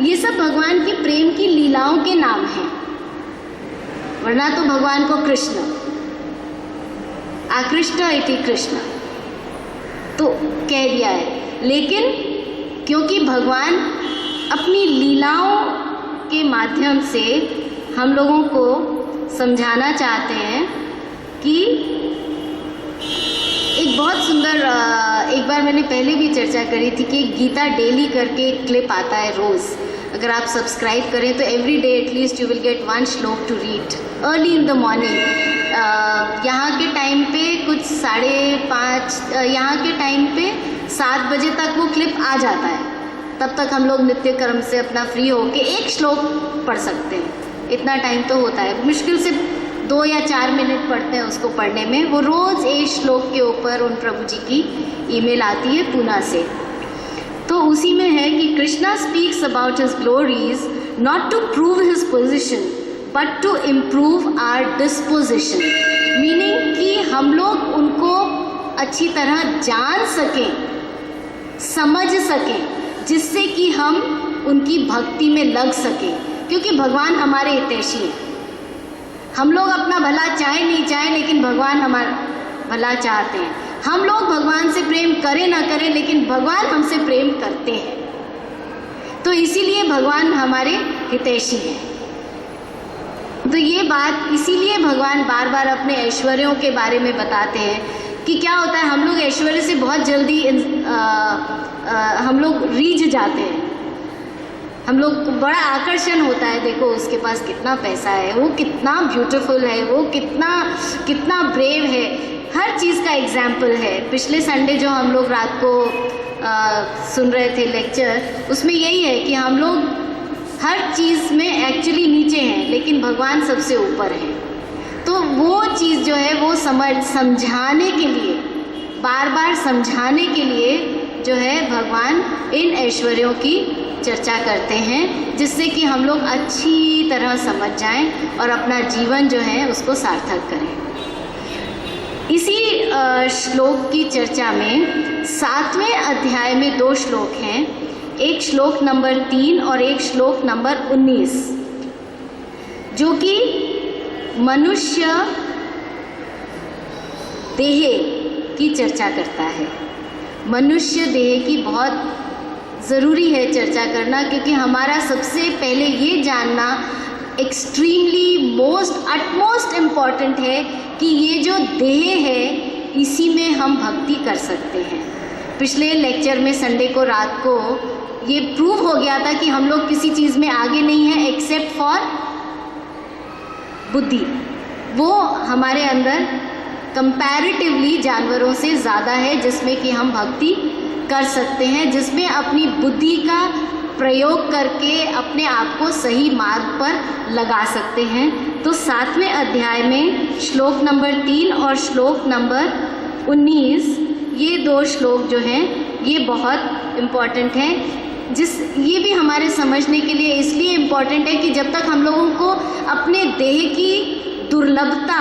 ये सब भगवान की प्रेम की लीलाओं के नाम हैं, वरना तो भगवान को कृष्ण, आकृष्ट इति कृष्ण तो कह दिया है। लेकिन क्योंकि भगवान अपनी लीलाओं के माध्यम से हम लोगों को समझाना चाहते हैं कि एक बहुत सुंदर, एक बार मैंने पहले भी चर्चा करी थी कि गीता डेली करके एक क्लिप आता है रोज़, अगर आप सब्सक्राइब करें तो every day at least you will get 1 shloka to read early in the morning. यहाँ के टाइम पे कुछ 5:30, यहाँ के टाइम पे 7 बजे तक वो क्लिप आ जाता है, तब तक हम लोग नित्य कर्म से अपना फ्री होके एक श्लोक पढ़ सकते हैं, इतना टाइम तो होता है। मुश्किल से 2 या 4 मिनट पढ़ते हैं उसको पढ़ने में। वो रोज़ एक श्लोक के ऊपर उन प्रभु जी की ईमेल आती है पूना से, तो उसी में है कि Krishna speaks about his glories not to prove his position but to improve our disposition, meaning कि हम लोग उनको अच्छी तरह जान सकें, समझ सकें, जिससे कि हम उनकी भक्ति में लग सकें, क्योंकि भगवान हमारे हितैषी हैं। हम लोग अपना भला चाहे नहीं चाहे, लेकिन भगवान हमारा भला चाहते हैं। हम लोग भगवान से प्रेम करें ना करें, लेकिन भगवान हमसे प्रेम करते हैं, तो इसीलिए भगवान हमारे हितैषी हैं। तो ये बात इसीलिए भगवान बार बार अपने ऐश्वर्यों के बारे में बताते हैं कि क्या होता है, हम लोग ऐश्वर्य से बहुत जल्दी हम लोग रीझ जाते हैं, हम लोग बड़ा आकर्षण होता है, देखो उसके पास कितना पैसा है, वो कितना ब्यूटीफुल है, वो कितना ब्रेव है, हर चीज़ का एग्जाम्पल है। पिछले संडे जो हम लोग रात को सुन रहे थे लेक्चर, उसमें यही है कि हम लोग हर चीज़ में एक्चुअली नीचे हैं, लेकिन भगवान सबसे ऊपर है। तो वो चीज़ जो है वो समझाने के लिए, बार बार समझाने के लिए जो है भगवान इन ऐश्वर्यों की चर्चा करते हैं, जिससे कि हम लोग अच्छी तरह समझ जाएं और अपना जीवन जो है उसको सार्थक करें। इसी श्लोक की चर्चा में 7वें अध्याय में 2 श्लोक हैं, एक श्लोक नंबर 3 और एक श्लोक नंबर 19, जो कि मनुष्य देह की चर्चा करता है। मनुष्य देह की बहुत ज़रूरी है चर्चा करना, क्योंकि हमारा सबसे पहले ये जानना एक्सट्रीमली अटमोस्ट इम्पॉर्टेंट है कि ये जो देह है इसी में हम भक्ति कर सकते हैं। पिछले लेक्चर में संडे को रात को ये प्रूव हो गया था कि हम लोग किसी चीज़ में आगे नहीं हैं एक्सेप्ट फॉर बुद्धि। वो हमारे अंदर कंपैरेटिवली जानवरों से ज़्यादा है, जिसमें कि हम भक्ति कर सकते हैं, जिसमें अपनी बुद्धि का प्रयोग करके अपने आप को सही मार्ग पर लगा सकते हैं। तो 7वें अध्याय में श्लोक नंबर 3 और श्लोक नंबर 19, ये 2 श्लोक जो हैं ये बहुत इम्पॉर्टेंट हैं। ये भी हमारे समझने के लिए इसलिए इम्पॉर्टेंट है कि जब तक हम लोगों को अपने देह की दुर्लभता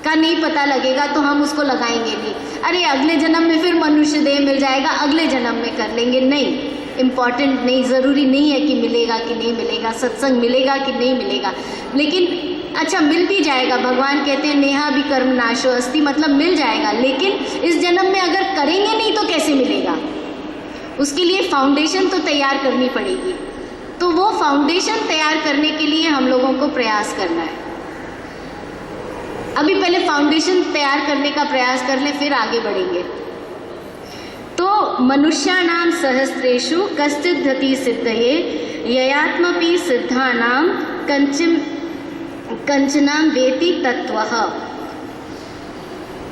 का नहीं पता लगेगा तो हम उसको लगाएंगे नहीं। अरे अगले जन्म में फिर मनुष्य देह मिल जाएगा, अगले जन्म में कर लेंगे, नहीं, इम्पॉर्टेंट नहीं, ज़रूरी नहीं है कि मिलेगा कि नहीं मिलेगा, सत्संग मिलेगा कि नहीं मिलेगा। लेकिन अच्छा मिल भी जाएगा, भगवान कहते हैं नेहा भी कर्म नाशो अस्ति, मतलब मिल जाएगा। लेकिन इस जन्म में अगर करेंगे नहीं तो कैसे मिलेगा? उसके लिए फाउंडेशन तो तैयार करनी पड़ेगी। तो वो फाउंडेशन तैयार करने के लिए हम लोगों को प्रयास करना है। अभी पहले फाउंडेशन तैयार करने का प्रयास कर लें, फिर आगे बढ़ेंगे। तो मनुष्याणाम सहस्रेषु कश्चित् धति सिद्धये ययात्मपि सिद्धानां कंचनाम वेति तत्वः।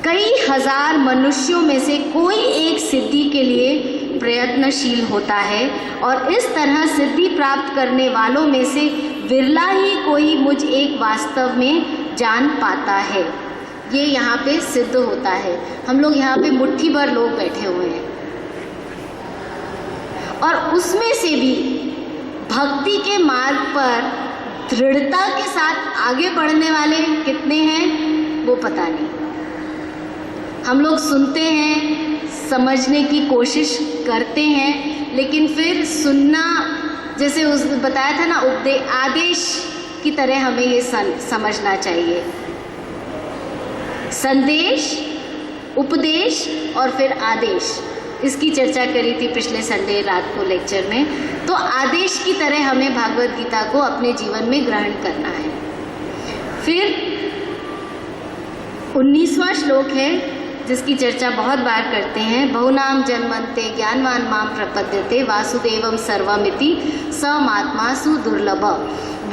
कई हजार मनुष्यों में से कोई एक सिद्धि के लिए प्रयत्नशील होता है, और इस तरह सिद्धि प्राप्त करने वालों में से विरला ही कोई मुझ एक वास्तव में जान पाता है। ये यहाँ पे सिद्ध होता है। हम लोग यहाँ पे मुट्ठी भर लोग बैठे हुए हैं, और उसमें से भी भक्ति के मार्ग पर दृढ़ता के साथ आगे बढ़ने वाले कितने हैं वो पता नहीं। हम लोग सुनते हैं, समझने की कोशिश करते हैं, लेकिन फिर सुनना जैसे उस बताया था ना, आदेश की तरह हमें ये समझना चाहिए। संदेश, उपदेश और फिर आदेश, इसकी चर्चा करी थी पिछले संडे रात को लेक्चर में। तो आदेश की तरह हमें भागवत गीता को अपने जीवन में ग्रहण करना है। फिर 19वां श्लोक है जिसकी चर्चा बहुत बार करते हैं। बहुनाम जन्मन्ते ज्ञानवान माम प्रपद्यते वासुदेवम सर्वमिति समात्मा सुदुर्लभ।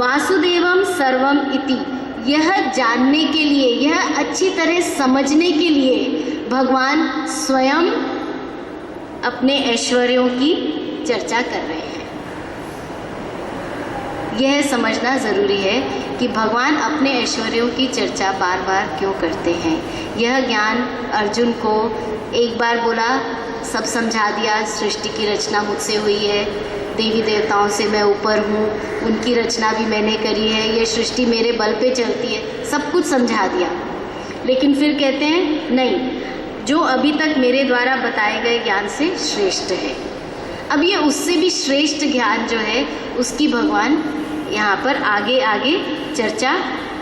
वासुदेवम सर्वम इति, यह जानने के लिए, यह अच्छी तरह समझने के लिए भगवान स्वयं अपने ऐश्वर्यों की चर्चा कर रहे हैं। यह समझना ज़रूरी है कि भगवान अपने ऐश्वर्यों की चर्चा बार बार क्यों करते हैं। यह ज्ञान अर्जुन को एक बार बोला, सब समझा दिया, सृष्टि की रचना मुझसे हुई है, देवी देवताओं से मैं ऊपर हूँ, उनकी रचना भी मैंने करी है, ये सृष्टि मेरे बल पे चलती है, सब कुछ समझा दिया। लेकिन फिर कहते हैं नहीं, जो अभी तक मेरे द्वारा बताए गए ज्ञान से श्रेष्ठ है। अब ये उससे भी श्रेष्ठ ज्ञान जो है उसकी भगवान यहाँ पर आगे आगे चर्चा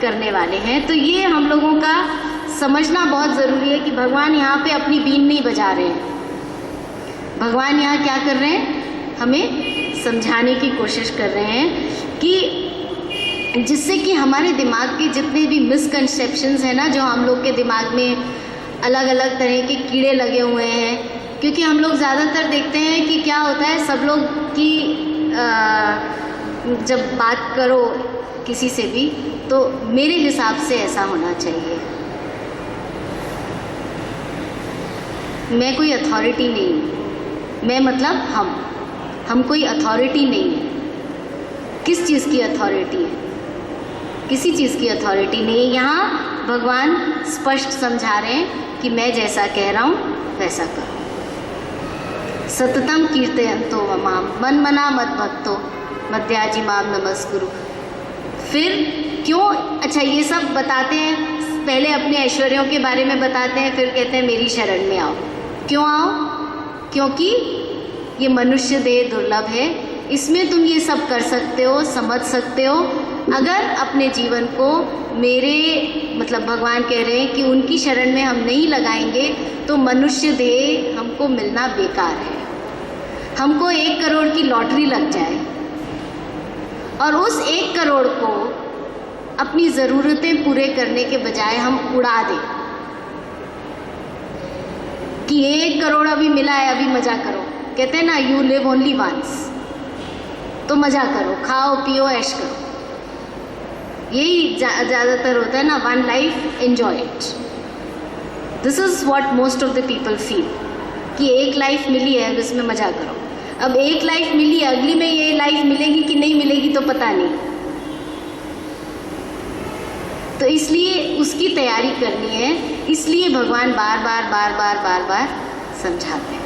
करने वाले हैं। तो ये हम लोगों का समझना बहुत ज़रूरी है कि भगवान यहाँ पे अपनी बीन नहीं बजा रहे हैं। भगवान यहाँ क्या कर रहे हैं, हमें समझाने की कोशिश कर रहे हैं कि जिससे कि हमारे दिमाग के जितने भी मिसकंसेप्शंस हैं ना, जो हम लोग के दिमाग में अलग अलग तरह के कीड़े लगे हुए हैं। क्योंकि हम लोग ज़्यादातर देखते हैं कि क्या होता है, सब लोग की जब बात करो किसी से भी तो मेरे हिसाब से ऐसा होना चाहिए। मैं कोई अथॉरिटी नहीं हूँ, मैं मतलब हम कोई अथॉरिटी नहीं है। किस चीज़ की अथॉरिटी है, किसी चीज़ की अथॉरिटी नहीं है। यहाँ भगवान स्पष्ट समझा रहे हैं कि मैं जैसा कह रहा हूँ वैसा करो। सततम कीर्तयन्तो माम मन मना मत भक्तो मध्याजी माम नमस्कुरु। फिर क्यों, अच्छा ये सब बताते हैं, पहले अपने ऐश्वर्यों के बारे में बताते हैं, फिर कहते हैं मेरी शरण में आओ। क्यों आओ, क्योंकि ये मनुष्य देह दुर्लभ है, इसमें तुम ये सब कर सकते हो, समझ सकते हो। अगर अपने जीवन को मेरे मतलब भगवान कह रहे हैं कि उनकी शरण में हम नहीं लगाएंगे तो मनुष्य देह हमको मिलना बेकार है। हमको 1 करोड़ की लॉटरी लग जाए और उस 1 करोड़ को अपनी ज़रूरतें पूरे करने के बजाय हम उड़ा दें कि 1 करोड़ अभी मिला है, अभी मज़ा करो। कहते हैं ना, यू लिव ओनली वंस, तो मज़ा करो, खाओ पियो ऐश करो। यही ज़्यादातर होता है ना, one life enjoy it. This is what most of the people feel कि 1 लाइफ मिली है, अब इसमें मज़ा करो। अब 1 लाइफ मिली, अगली में ये लाइफ मिलेगी कि नहीं मिलेगी तो पता नहीं। तो इसलिए उसकी तैयारी करनी है, इसलिए भगवान बार बार समझाते हैं।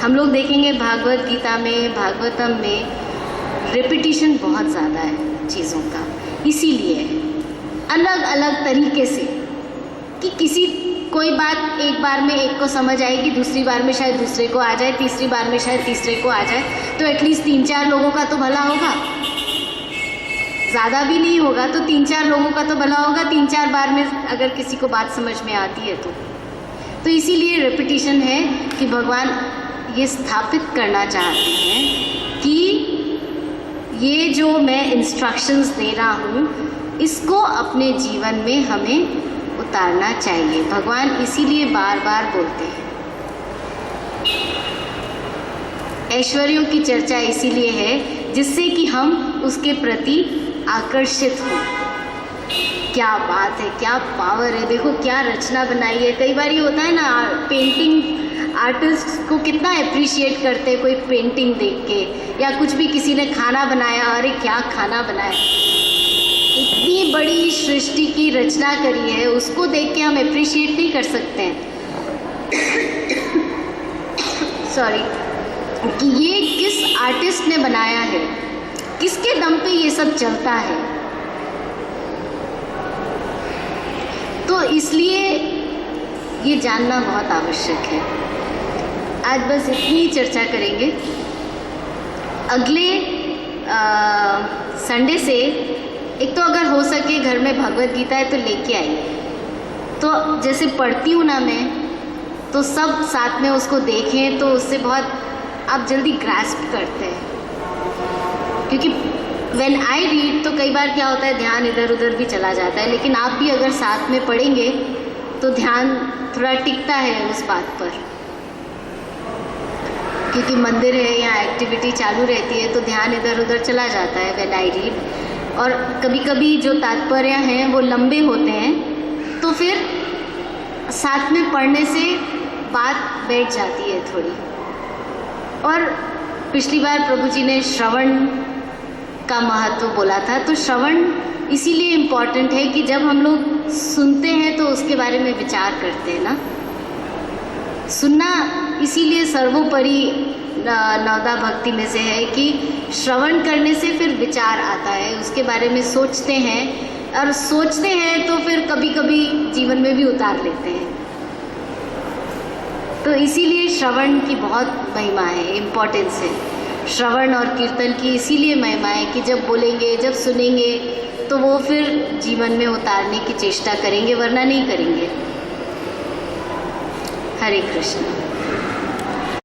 हम लोग देखेंगे भागवत गीता में, भागवतम में रिपीटिशन बहुत ज़्यादा है चीज़ों का, इसीलिए अलग अलग तरीके से कि कोई बात एक बार में एक को समझ आएगी, दूसरी बार में शायद दूसरे को आ जाए, तीसरी बार में शायद तीसरे को आ जाए, तो एटलीस्ट 3-4 लोगों का तो भला होगा। ज़्यादा भी नहीं होगा तो 3-4 लोगों का तो भला होगा, 3-4 बार में अगर किसी को बात समझ में आती है तो इसीलिए रिपीटिशन है कि भगवान ये स्थापित करना चाहते हैं कि ये जो मैं इंस्ट्रक्शंस दे रहा हूँ इसको अपने जीवन में हमें उतारना चाहिए। भगवान इसीलिए बार बार बोलते हैं। ऐश्वर्यों की चर्चा इसीलिए है जिससे कि हम उसके प्रति आकर्षित हों। क्या बात है, क्या पावर है, देखो क्या रचना बनाई है। कई बार ये होता है ना, पेंटिंग आर्टिस्ट को कितना अप्रिशिएट करते हैं कोई पेंटिंग देख के, या कुछ भी किसी ने खाना बनाया, अरे क्या खाना बनाया, इतनी बड़ी सृष्टि की रचना करी है, उसको देख के हम अप्रिशिएट नहीं कर सकते हैं सॉरी, कि ये किस आर्टिस्ट ने बनाया है, किसके दम पे ये सब चलता है। तो इसलिए ये जानना बहुत आवश्यक है। आज बस इतनी ही चर्चा करेंगे। अगले संडे से एक तो अगर हो सके घर में भगवत गीता है तो लेके आइए। तो जैसे पढ़ती हूँ ना मैं, तो सब साथ में उसको देखें तो उससे बहुत आप जल्दी ग्रास्प करते हैं। क्योंकि व्हेन आई रीड तो कई बार क्या होता है ध्यान इधर उधर भी चला जाता है, लेकिन आप भी अगर साथ में पढ़ेंगे तो ध्यान थोड़ा टिकता है उस बात पर। क्योंकि मंदिर है, यहाँ एक्टिविटी चालू रहती है तो ध्यान इधर उधर चला जाता है व्हेन आई रीड। और कभी कभी जो तात्पर्य हैं वो लंबे होते हैं तो फिर साथ में पढ़ने से बात बैठ जाती है थोड़ी। और पिछली बार प्रभु जी ने श्रवण का महत्व बोला था, तो श्रवण इसीलिए इम्पॉर्टेंट है कि जब हम लोग सुनते हैं तो उसके बारे में विचार करते हैं ना। सुनना इसीलिए सर्वोपरि नवदा भक्ति में से है कि श्रवण करने से फिर विचार आता है, उसके बारे में सोचते हैं, और सोचते हैं तो फिर कभी कभी जीवन में भी उतार लेते हैं। तो इसीलिए श्रवण की बहुत महिमा है, इम्पोर्टेंस है। श्रवण और कीर्तन की इसीलिए महिमा है कि जब बोलेंगे, जब सुनेंगे तो वो फिर जीवन में उतारने की चेष्टा करेंगे, वरना नहीं करेंगे। हरे कृष्ण।